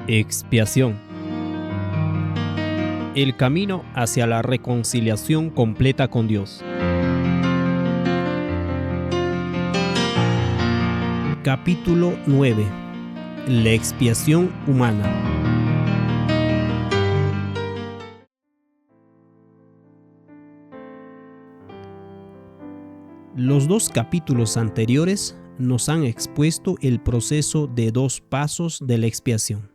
Expiación. El camino hacia la reconciliación completa con Dios. Capítulo 9. La expiación humana. Los dos capítulos anteriores nos han expuesto el proceso de dos pasos de la expiación.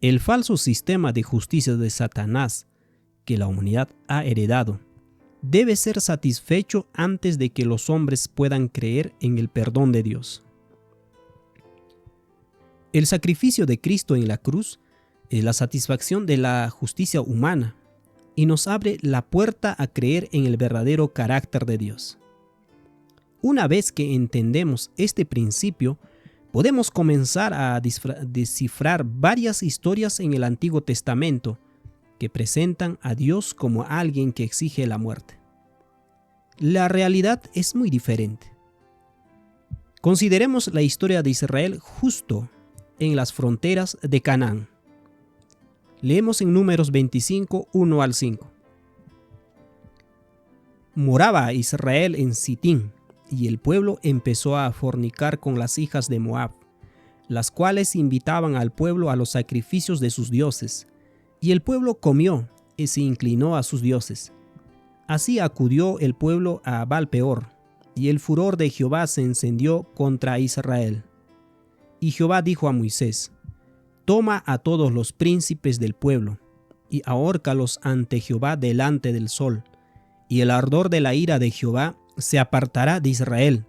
El falso sistema de justicia de Satanás que la humanidad ha heredado debe ser satisfecho antes de que los hombres puedan creer en el perdón de Dios. El sacrificio de Cristo en la cruz es la satisfacción de la justicia humana y nos abre la puerta a creer en el verdadero carácter de Dios. Una vez que entendemos este principio, podemos comenzar a descifrar varias historias en el Antiguo Testamento que presentan a Dios como alguien que exige la muerte. La realidad es muy diferente. Consideremos la historia de Israel justo en las fronteras de Canaán. Leemos en Números 25, 1 al 5. Moraba Israel en Sitín, y el pueblo empezó a fornicar con las hijas de Moab, las cuales invitaban al pueblo a los sacrificios de sus dioses, y el pueblo comió y se inclinó a sus dioses. Así acudió el pueblo a Baal-peor, y el furor de Jehová se encendió contra Israel. Y Jehová dijo a Moisés: Toma a todos los príncipes del pueblo, y ahórcalos ante Jehová delante del sol, y el ardor de la ira de Jehová se apartará de Israel.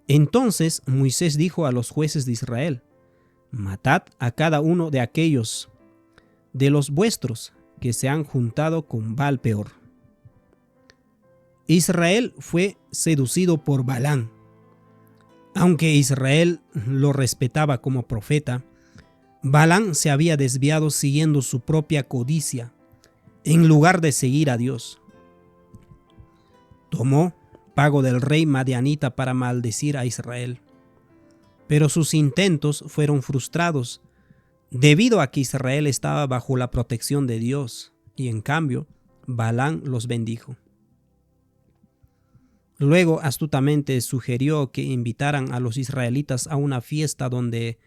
Entonces Moisés dijo a los jueces de Israel: Matad a cada uno de aquellos de los vuestros que se han juntado con Baal-peor. Israel fue seducido por Balaam. Aunque Israel lo respetaba como profeta, Balaam se había desviado siguiendo su propia codicia en lugar de seguir a Dios. Tomó pago del rey madianita para maldecir a Israel, pero sus intentos fueron frustrados debido a que Israel estaba bajo la protección de Dios y en cambio Balaam los bendijo. Luego astutamente sugirió que invitaran a los israelitas a una fiesta donde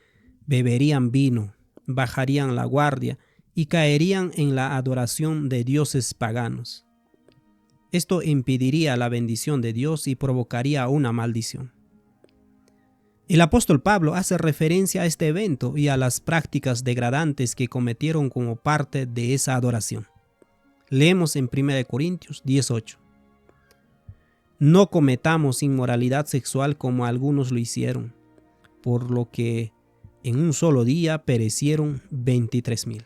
beberían vino, bajarían la guardia y caerían en la adoración de dioses paganos. Esto impediría la bendición de Dios y provocaría una maldición. El apóstol Pablo hace referencia a este evento y a las prácticas degradantes que cometieron como parte de esa adoración. Leemos en 1 Corintios 18. No cometamos inmoralidad sexual como algunos lo hicieron, por lo que en un solo día perecieron 23,000.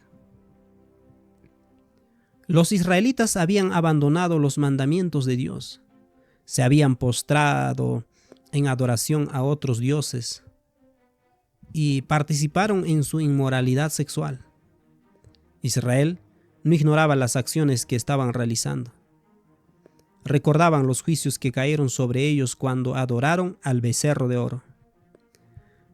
Los israelitas habían abandonado los mandamientos de Dios, se habían postrado en adoración a otros dioses y participaron en su inmoralidad sexual. Israel no ignoraba las acciones que estaban realizando. Recordaban los juicios que cayeron sobre ellos cuando adoraron al becerro de oro.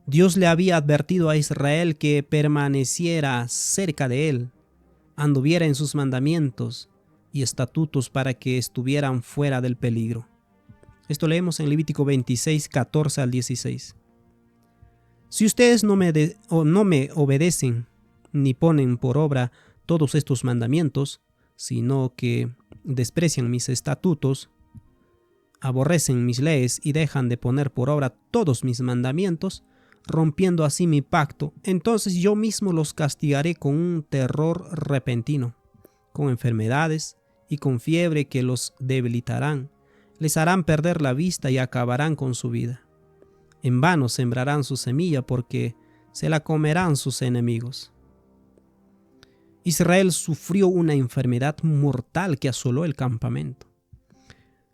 Dios le había advertido a Israel que permaneciera cerca de él, anduviera en sus mandamientos y estatutos para que estuvieran fuera del peligro. Esto leemos en Levítico 26, 14 al 16. Si ustedes no me obedecen ni ponen por obra todos estos mandamientos, sino que desprecian mis estatutos, aborrecen mis leyes y dejan de poner por obra todos mis mandamientos, rompiendo así mi pacto, entonces yo mismo los castigaré con un terror repentino, con enfermedades y con fiebre que los debilitarán, les harán perder la vista y acabarán con su vida. En vano sembrarán su semilla porque se la comerán sus enemigos. Israel sufrió una enfermedad mortal que asoló el campamento.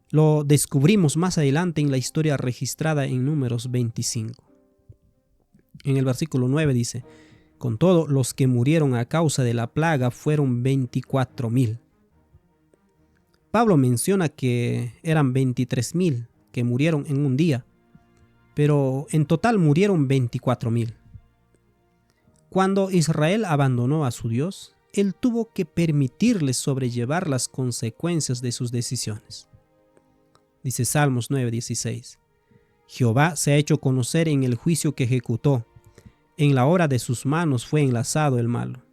Lo descubrimos más adelante en la historia registrada en Números 25. En el versículo 9 dice: Con todo, los que murieron a causa de la plaga fueron 24,000. Pablo menciona que eran 23,000 que murieron en un día, pero en total murieron 24,000. Cuando Israel abandonó a su Dios, Él tuvo que permitirles sobrellevar las consecuencias de sus decisiones. Dice Salmos 9:16. Jehová se ha hecho conocer en el juicio que ejecutó. En la hora de sus manos fue enlazado el malo.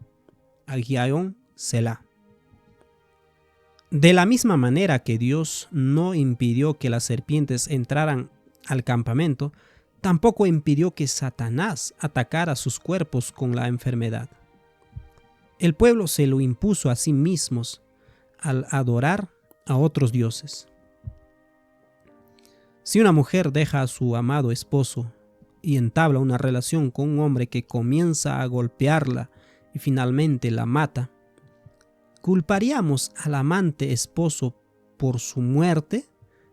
Aghión Selah. De la misma manera que Dios no impidió que las serpientes entraran al campamento, tampoco impidió que Satanás atacara sus cuerpos con la enfermedad. El pueblo se lo impuso a sí mismos al adorar a otros dioses. Si una mujer deja a su amado esposo y entabla una relación con un hombre que comienza a golpearla y finalmente la mata, ¿culparíamos al amante esposo por su muerte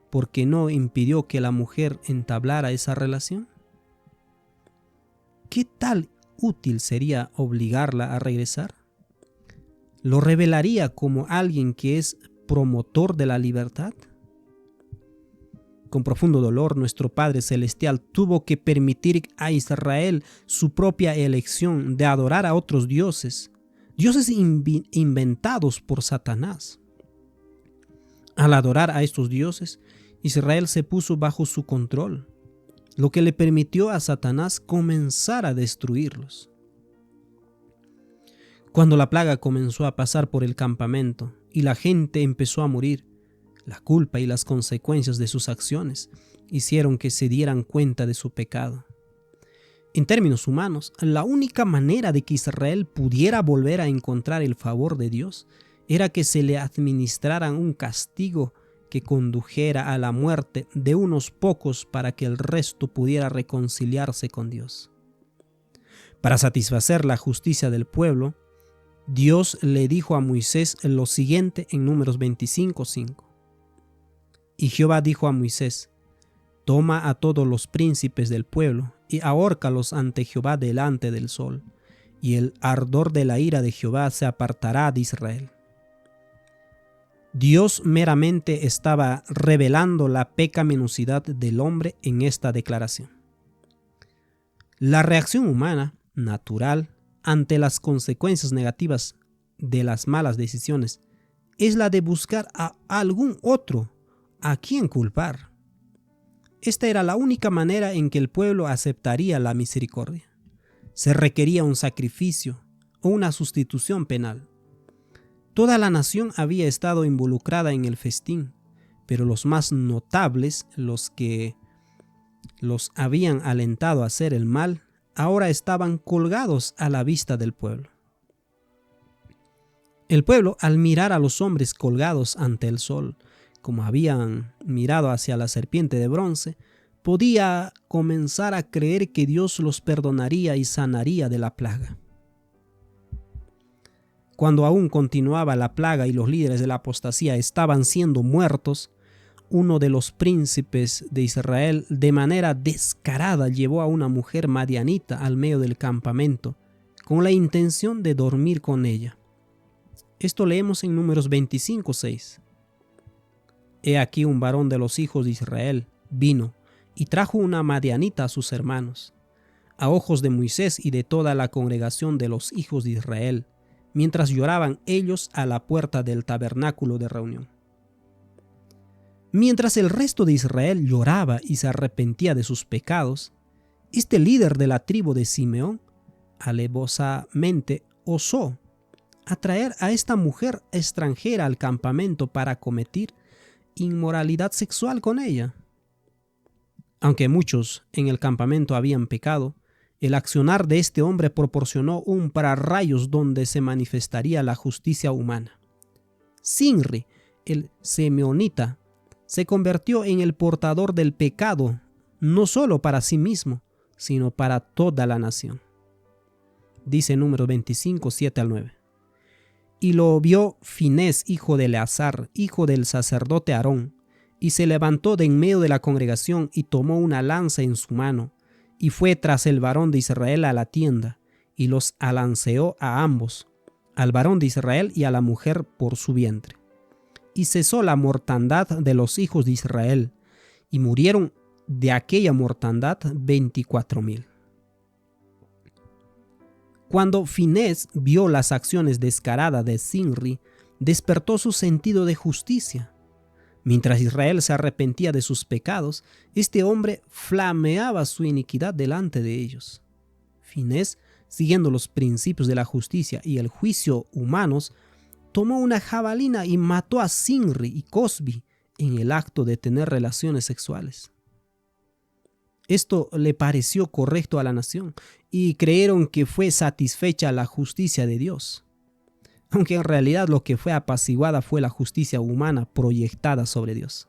porque no impidió que la mujer entablara esa relación? ¿Qué tal útil sería obligarla a regresar? ¿Lo revelaría como alguien que es promotor de la libertad? Con profundo dolor, nuestro Padre Celestial tuvo que permitir a Israel su propia elección de adorar a otros dioses, dioses inventados por Satanás. Al adorar a estos dioses, Israel se puso bajo su control, lo que le permitió a Satanás comenzar a destruirlos. Cuando la plaga comenzó a pasar por el campamento y la gente empezó a morir, la culpa y las consecuencias de sus acciones hicieron que se dieran cuenta de su pecado. En términos humanos, la única manera de que Israel pudiera volver a encontrar el favor de Dios era que se le administrara un castigo que condujera a la muerte de unos pocos para que el resto pudiera reconciliarse con Dios. Para satisfacer la justicia del pueblo, Dios le dijo a Moisés lo siguiente en Números 25:5. Y Jehová dijo a Moisés: toma a todos los príncipes del pueblo y ahórcalos ante Jehová delante del sol, y el ardor de la ira de Jehová se apartará de Israel. Dios meramente estaba revelando la pecaminosidad del hombre en esta declaración. La reacción humana, natural, ante las consecuencias negativas de las malas decisiones, es la de buscar a algún otro a quien culpar. Esta era la única manera en que el pueblo aceptaría la misericordia. Se requería un sacrificio o una sustitución penal. Toda la nación había estado involucrada en el festín, pero los más notables, los que los habían alentado a hacer el mal, ahora estaban colgados a la vista del pueblo. El pueblo, al mirar a los hombres colgados ante el sol, como habían mirado hacia la serpiente de bronce, podía comenzar a creer que Dios los perdonaría y sanaría de la plaga. Cuando aún continuaba la plaga y los líderes de la apostasía estaban siendo muertos, uno de los príncipes de Israel de manera descarada llevó a una mujer madianita al medio del campamento con la intención de dormir con ella. Esto leemos en Números 25:6. He aquí un varón de los hijos de Israel vino y trajo una madianita a sus hermanos, a ojos de Moisés y de toda la congregación de los hijos de Israel, mientras lloraban ellos a la puerta del tabernáculo de reunión. Mientras el resto de Israel lloraba y se arrepentía de sus pecados, este líder de la tribu de Simeón alevosamente osó atraer a esta mujer extranjera al campamento para cometer inmoralidad sexual con ella. Aunque muchos en el campamento habían pecado, el accionar de este hombre proporcionó un pararrayos donde se manifestaría la justicia humana. Sinri, el simeonita, se convirtió en el portador del pecado, no solo para sí mismo, sino para toda la nación. Dice Números 25, 7 al 9. Y lo vio Finés, hijo de Eleazar, hijo del sacerdote Aarón, y se levantó de en medio de la congregación y tomó una lanza en su mano, y fue tras el varón de Israel a la tienda, y los alanceó a ambos, al varón de Israel y a la mujer por su vientre. Y cesó la mortandad de los hijos de Israel, y murieron de aquella mortandad 24,000. Cuando Finés vio las acciones descaradas de Zimri, despertó su sentido de justicia. Mientras Israel se arrepentía de sus pecados, este hombre flameaba su iniquidad delante de ellos. Finés, siguiendo los principios de la justicia y el juicio humanos, tomó una jabalina y mató a Zimri y Cosbi en el acto de tener relaciones sexuales. Esto le pareció correcto a la nación y creyeron que fue satisfecha la justicia de Dios, aunque en realidad lo que fue apaciguada fue la justicia humana proyectada sobre Dios.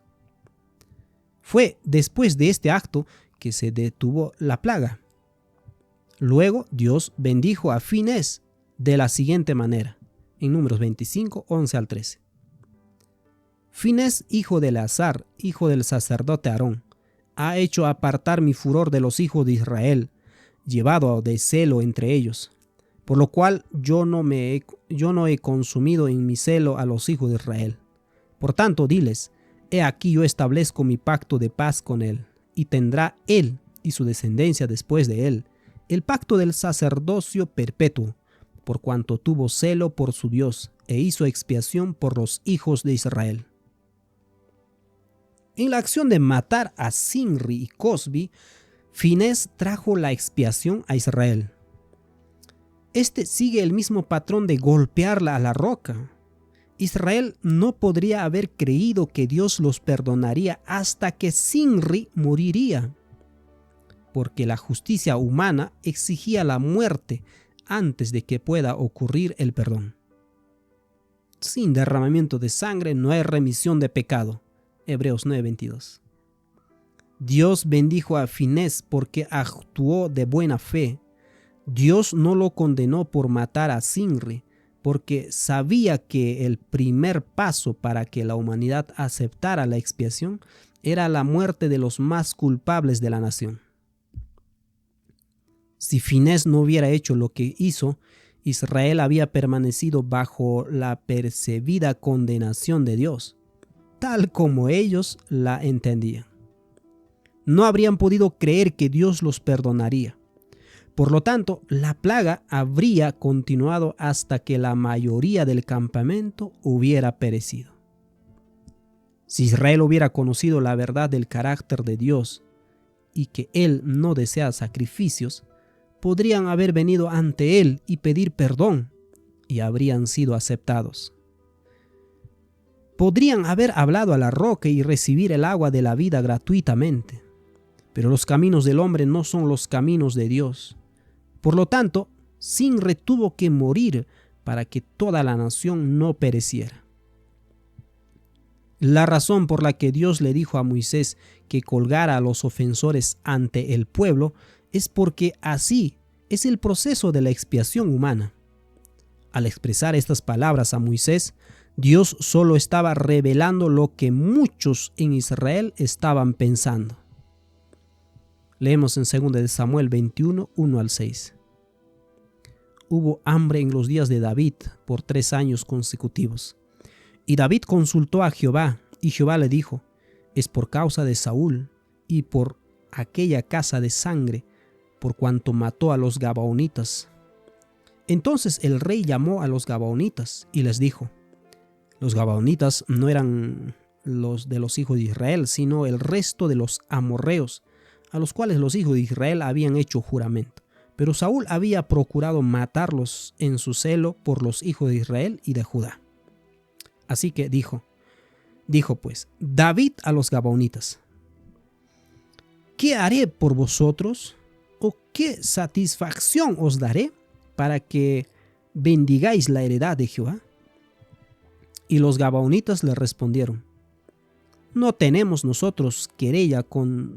Fue después de este acto que se detuvo la plaga. Luego Dios bendijo a Finés de la siguiente manera, en Números 25, 11 al 13. Finés, hijo de Eleazar, hijo del sacerdote Aarón, ha hecho apartar mi furor de los hijos de Israel, llevado de celo entre ellos, por lo cual yo no he consumido en mi celo a los hijos de Israel. Por tanto, diles, he aquí yo establezco mi pacto de paz con él, y tendrá él y su descendencia después de él el pacto del sacerdocio perpetuo, por cuanto tuvo celo por su Dios e hizo expiación por los hijos de Israel. En la acción de matar a Zimri y Cosbi, Finés trajo la expiación a Israel. Este sigue el mismo patrón de golpearla a la roca. Israel no podría haber creído que Dios los perdonaría hasta que Zimri moriría, porque la justicia humana exigía la muerte antes de que pueda ocurrir el perdón. Sin derramamiento de sangre no hay remisión de pecado. Hebreos 9:22. Dios bendijo a Finés porque actuó de buena fe. Dios no lo condenó por matar a Zimri, porque sabía que el primer paso para que la humanidad aceptara la expiación era la muerte de los más culpables de la nación. Si Finés no hubiera hecho lo que hizo, Israel había permanecido bajo la percibida condenación de Dios, tal como ellos la entendían. No habrían podido creer que Dios los perdonaría. Por lo tanto, la plaga habría continuado hasta que la mayoría del campamento hubiera perecido. Si Israel hubiera conocido la verdad del carácter de Dios y que Él no desea sacrificios, podrían haber venido ante Él y pedir perdón y habrían sido aceptados. Podrían haber hablado a la roca y recibir el agua de la vida gratuitamente, pero los caminos del hombre no son los caminos de Dios. Por lo tanto, Zimri tuvo que morir para que toda la nación no pereciera. La razón por la que Dios le dijo a Moisés que colgara a los ofensores ante el pueblo es porque así es el proceso de la expiación humana. Al expresar estas palabras a Moisés, Dios solo estaba revelando lo que muchos en Israel estaban pensando. Leemos en 2 de Samuel 21, 1 al 6. Hubo hambre en los días de David por 3 años consecutivos. Y David consultó a Jehová, y Jehová le dijo, es por causa de Saúl y por aquella casa de sangre, por cuanto mató a los gabaonitas. Entonces el rey llamó a los gabaonitas y les dijo, los gabaonitas no eran los de los hijos de Israel, sino el resto de los amorreos, a los cuales los hijos de Israel habían hecho juramento. Pero Saúl había procurado matarlos en su celo por los hijos de Israel y de Judá. Así que dijo pues David a los gabaonitas, ¿qué haré por vosotros? ¿O qué satisfacción os daré para que bendigáis la heredad de Jehová? Y los gabaonitas le respondieron, no tenemos nosotros querella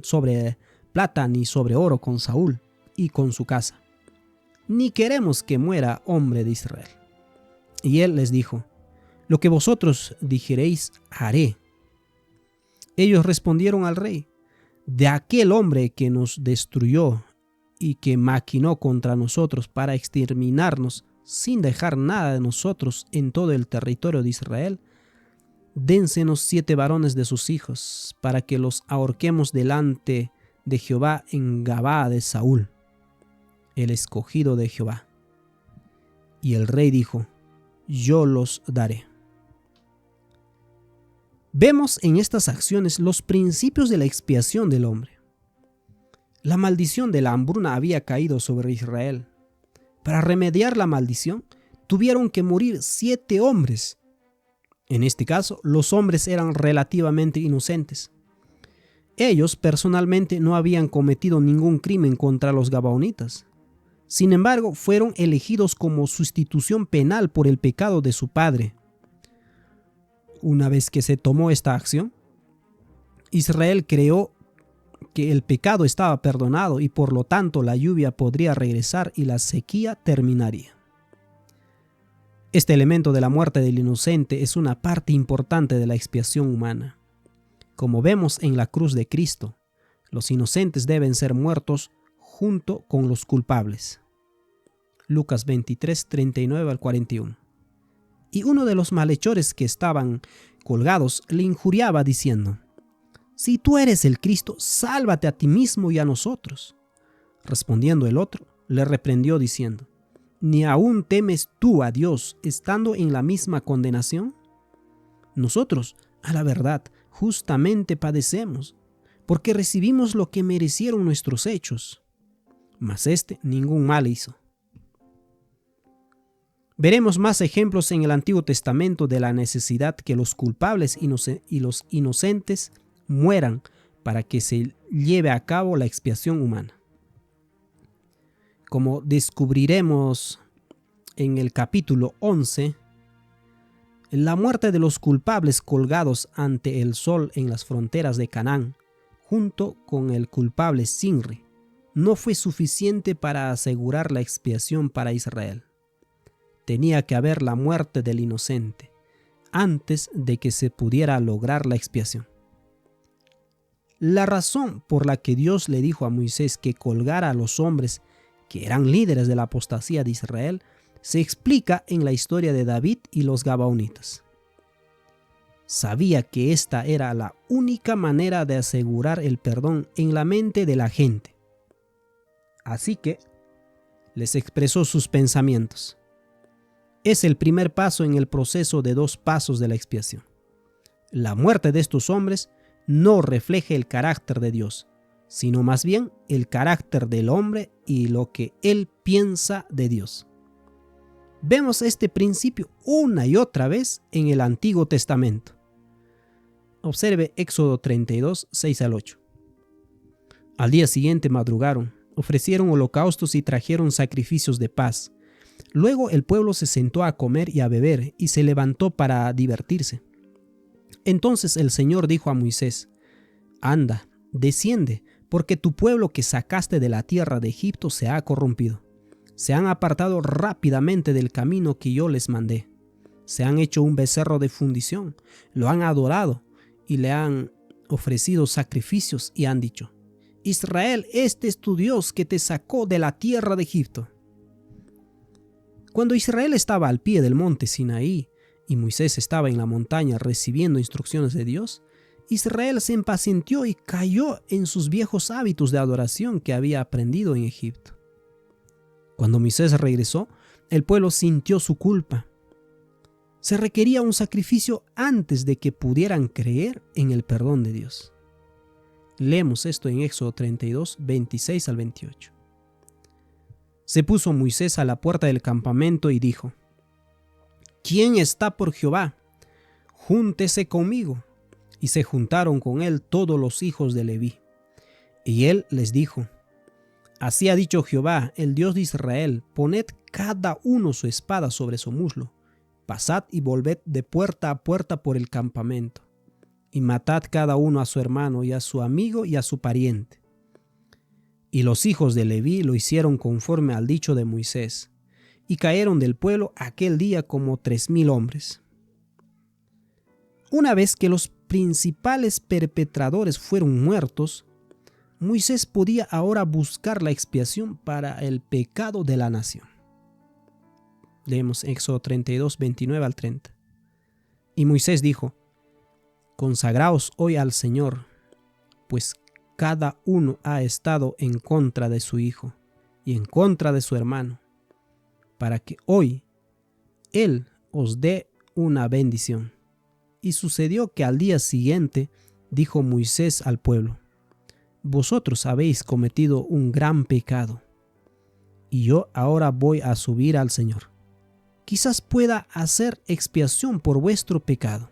sobre plata ni sobre oro con Saúl y con su casa, ni queremos que muera hombre de Israel. Y él les dijo, lo que vosotros dijereis haré. Ellos respondieron al rey, de aquel hombre que nos destruyó y que maquinó contra nosotros para exterminarnos sin dejar nada de nosotros en todo el territorio de Israel, dénsenos 7 varones de sus hijos, para que los ahorquemos delante de Jehová en Gabaa de Saúl, el escogido de Jehová. Y el rey dijo: yo los daré. Vemos en estas acciones los principios de la expiación del hombre. La maldición de la hambruna había caído sobre Israel. Para remediar la maldición, tuvieron que morir 7 hombres. En este caso, los hombres eran relativamente inocentes. Ellos personalmente no habían cometido ningún crimen contra los gabaonitas. Sin embargo, fueron elegidos como sustitución penal por el pecado de su padre. Una vez que se tomó esta acción, Israel creyó que el pecado estaba perdonado y por lo tanto la lluvia podría regresar y la sequía terminaría. Este elemento de la muerte del inocente es una parte importante de la expiación humana. Como vemos en la cruz de Cristo, los inocentes deben ser muertos junto con los culpables. Lucas 23, 39 al 41. Y uno de los malhechores que estaban colgados le injuriaba diciendo: si tú eres el Cristo, sálvate a ti mismo y a nosotros. Respondiendo el otro, le reprendió diciendo: ¿ni aún temes tú a Dios estando en la misma condenación? Nosotros, a la verdad, justamente padecemos, porque recibimos lo que merecieron nuestros hechos. Mas éste ningún mal hizo. Veremos más ejemplos en el Antiguo Testamento de la necesidad que los culpables y los inocentes mueran para que se lleve a cabo la expiación humana. Como descubriremos en el capítulo 11, la muerte de los culpables colgados ante el sol en las fronteras de Canaán, junto con el culpable Zimri, no fue suficiente para asegurar la expiación para Israel. Tenía que haber la muerte del inocente antes de que se pudiera lograr la expiación. La razón por la que Dios le dijo a Moisés que colgara a los hombres que eran líderes de la apostasía de Israel se explica en la historia de David y los gabaonitas. Sabía que esta era la única manera de asegurar el perdón en la mente de la gente. Así que les expresó sus pensamientos. Es el primer paso en el proceso de 2 pasos de la expiación. La muerte de estos hombres no refleja el carácter de Dios, sino más bien el carácter del hombre y lo que él piensa de Dios. Vemos este principio una y otra vez en el Antiguo Testamento. Observe Éxodo 32, 6 al 8. Al día siguiente madrugaron, ofrecieron holocaustos y trajeron sacrificios de paz. Luego el pueblo se sentó a comer y a beber y se levantó para divertirse. Entonces el Señor dijo a Moisés: anda, desciende, porque tu pueblo que sacaste de la tierra de Egipto se ha corrompido. Se han apartado rápidamente del camino que yo les mandé. Se han hecho un becerro de fundición, lo han adorado y le han ofrecido sacrificios y han dicho: Israel, este es tu Dios que te sacó de la tierra de Egipto. Cuando Israel estaba al pie del monte Sinaí y Moisés estaba en la montaña recibiendo instrucciones de Dios, Israel se impacientó y cayó en sus viejos hábitos de adoración que había aprendido en Egipto. Cuando Moisés regresó, el pueblo sintió su culpa. Se requería un sacrificio antes de que pudieran creer en el perdón de Dios. Leemos esto en Éxodo 32, 26 al 28. Se puso Moisés a la puerta del campamento y dijo: ¿quién está por Jehová? Júntese conmigo. Y se juntaron con él todos los hijos de Leví. Y él les dijo: así ha dicho Jehová, el Dios de Israel: poned cada uno su espada sobre su muslo, pasad y volved de puerta a puerta por el campamento, y matad cada uno a su hermano y a su amigo y a su pariente. Y los hijos de Leví lo hicieron conforme al dicho de Moisés, y cayeron del pueblo aquel día como 3,000 hombres. Una vez que los principales perpetradores fueron muertos, Moisés podía ahora buscar la expiación para el pecado de la nación. Leemos Éxodo 32, 29 al 30. Y Moisés dijo: consagraos hoy al Señor, pues cada uno ha estado en contra de su hijo y en contra de su hermano, para que hoy Él os dé una bendición. Y sucedió que al día siguiente dijo Moisés al pueblo: vosotros habéis cometido un gran pecado, y yo ahora voy a subir al Señor. Quizás pueda hacer expiación por vuestro pecado.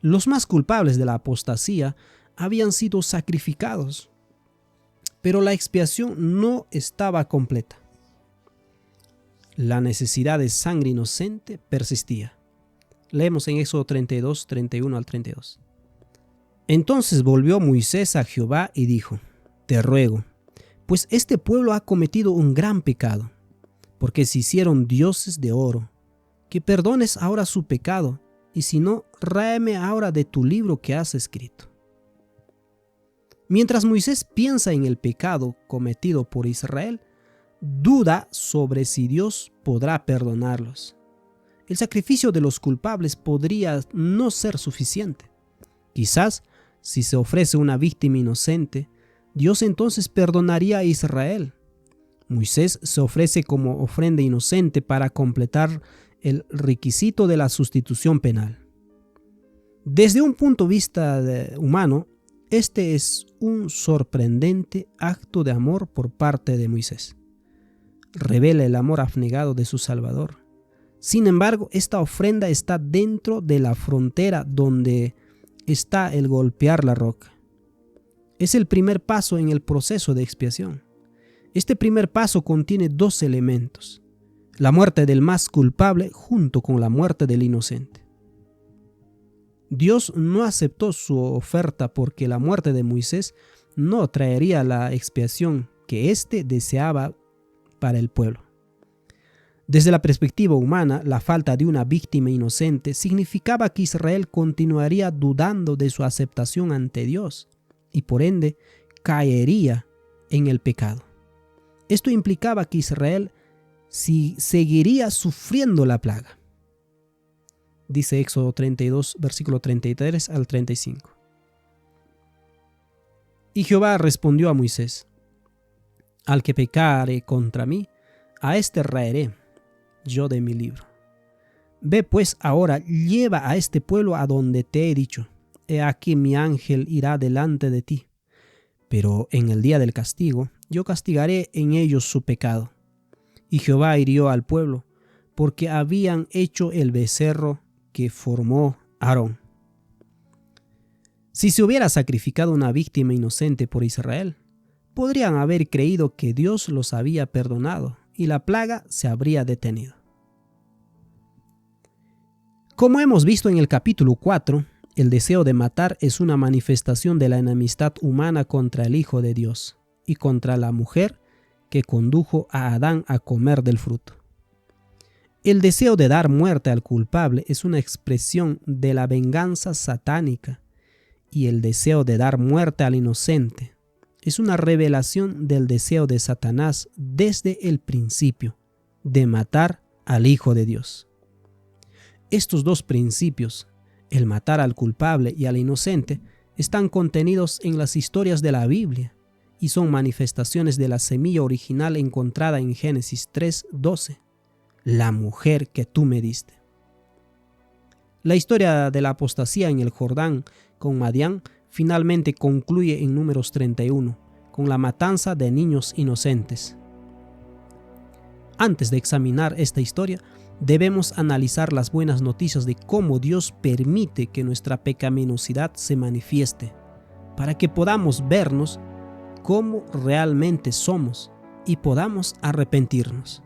Los más culpables de la apostasía habían sido sacrificados, pero la expiación no estaba completa. La necesidad de sangre inocente persistía. Leemos en Éxodo 32, 31 al 32. Entonces volvió Moisés a Jehová y dijo: te ruego, pues este pueblo ha cometido un gran pecado, porque se hicieron dioses de oro, que perdones ahora su pecado, y si no, ráeme ahora de tu libro que has escrito. Mientras Moisés piensa en el pecado cometido por Israel, duda sobre si Dios podrá perdonarlos. El sacrificio de los culpables podría no ser suficiente. Quizás, si se ofrece una víctima inocente, Dios entonces perdonaría a Israel. Moisés se ofrece como ofrenda inocente para completar el requisito de la sustitución penal. Desde un punto de vista humano, este es un sorprendente acto de amor por parte de Moisés. Revela el amor abnegado de su Salvador. Sin embargo, esta ofrenda está dentro de la frontera donde está el golpear la roca. Es el primer paso en el proceso de expiación. Este primer paso contiene dos elementos: la muerte del más culpable junto con la muerte del inocente. Dios no aceptó su oferta porque la muerte de Moisés no traería la expiación que éste deseaba para el pueblo. Desde la perspectiva humana, la falta de una víctima inocente significaba que Israel continuaría dudando de su aceptación ante Dios y por ende caería en el pecado. Esto implicaba que Israel seguiría sufriendo la plaga. Dice Éxodo 32, versículo 33 al 35. Y Jehová respondió a Moisés: al que pecare contra mí, a éste raeré yo de mi libro. Ve pues ahora, lleva a este pueblo a donde te he dicho. He aquí mi ángel irá delante de ti. Pero en el día del castigo, yo castigaré en ellos su pecado. Y Jehová hirió al pueblo, porque habían hecho el becerro que formó Aarón. Si se hubiera sacrificado una víctima inocente por Israel, podrían haber creído que Dios los había perdonado y la plaga se habría detenido. Como hemos visto en el capítulo 4, el deseo de matar es una manifestación de la enemistad humana contra el Hijo de Dios y contra la mujer que condujo a Adán a comer del fruto. El deseo de dar muerte al culpable es una expresión de la venganza satánica, y el deseo de dar muerte al inocente es una revelación del deseo de Satanás desde el principio, de matar al Hijo de Dios. Estos dos principios, el matar al culpable y al inocente, están contenidos en las historias de la Biblia y son manifestaciones de la semilla original encontrada en Génesis 3:12, la mujer que tú me diste. La historia de la apostasía en el Jordán con Madián finalmente concluye en Números 31, con la matanza de niños inocentes. Antes de examinar esta historia, debemos analizar las buenas noticias de cómo Dios permite que nuestra pecaminosidad se manifieste, para que podamos vernos como realmente somos y podamos arrepentirnos.